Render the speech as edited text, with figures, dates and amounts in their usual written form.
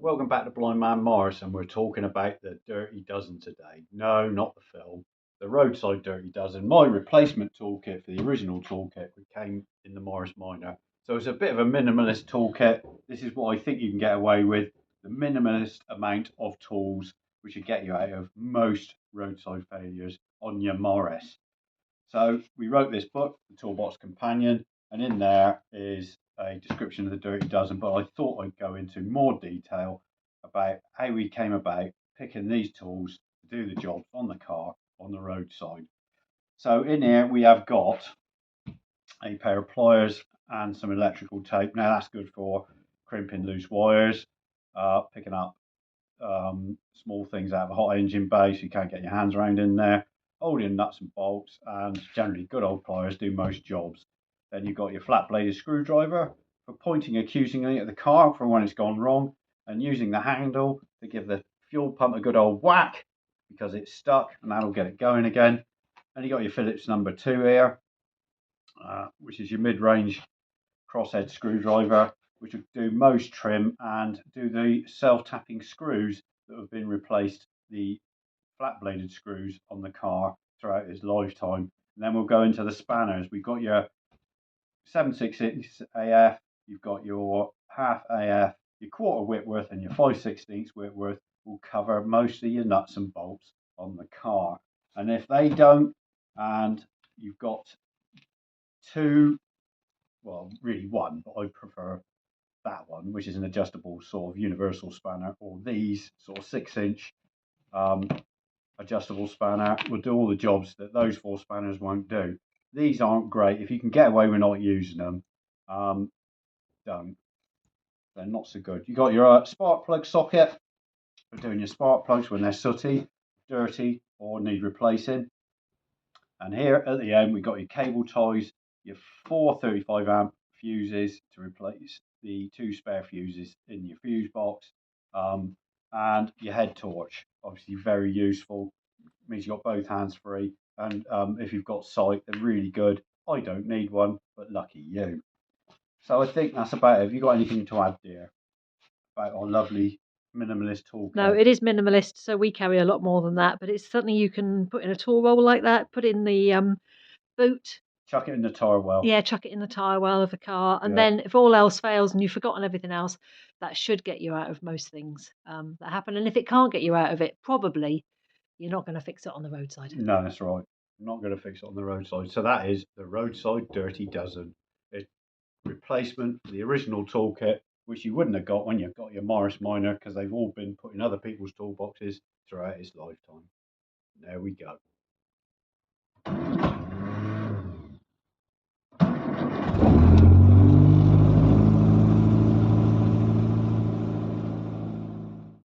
Welcome back to Blind Man Morris, and we're talking about the Dirty Dozen today. No, not the film, the roadside Dirty Dozen, my replacement toolkit for the original toolkit which came in the Morris Minor. So it's a bit of a minimalist toolkit. This is what I think you can get away with, the minimalist amount of tools which should get you out of most roadside failures on your Morris. So we wrote this book, the Toolbox Companion, and in there is a description of the Dirty Dozen, but I thought I'd go into more detail about how we came about picking these tools to do the jobs on the car on the roadside. So in here we have got a pair of pliers and some electrical tape. Now that's good for crimping loose wires, picking up small things out of a hot engine bay so you can't get your hands around in there, holding nuts and bolts, and generally good old pliers do most jobs. Then you've got your flat bladed screwdriver for pointing accusingly at the car for when it's gone wrong, and using the handle to give the fuel pump a good old whack because it's stuck, and that'll get it going again. And you got your Phillips number 2 here, which is your mid-range crosshead screwdriver, which will do most trim and do the self-tapping screws that have been replaced the flat bladed screws on the car throughout its lifetime. And then we'll go into the spanners. We've got your 7/16 AF, you've got your half AF, your quarter Whitworth, and your 5/16 Whitworth will cover most of your nuts and bolts on the car. And if they don't, and you've got two, well, really one, but I prefer that one, which is an adjustable sort of universal spanner, or these sort of 6-inch adjustable spanner will do all the jobs that those 4 spanners won't do. These aren't great. If you can get away with not using them, don't. They're not so good. You got your spark plug socket for doing your spark plugs when they're sooty, dirty, or need replacing. And here at the end, we've got your cable ties, your 4 35 amp fuses to replace the 2 spare fuses in your fuse box, and your head torch, obviously very useful. Means you've got both hands free, and if you've got sight, they're really good. I don't need one, but lucky you. So I think that's about it. Have you got anything to add, dear, about our lovely minimalist toolkit? No, it is minimalist, so we carry a lot more than that, but it's something you can put in a tool roll like that, put in the boot. Chuck it in the tire well. Yeah, chuck it in the tyre well of the car, and Yeah. then if all else fails and you've forgotten everything else, that should get you out of most things that happen. And if it can't get you out of it, probably you're not going to fix it on the roadside. No, that's right. I'm not going to fix it on the roadside. So that is the roadside Dirty Dozen. It's replacement for the original toolkit, which you wouldn't have got when you've got your Morris Minor, because they've all been put in other people's toolboxes throughout its lifetime. There we go.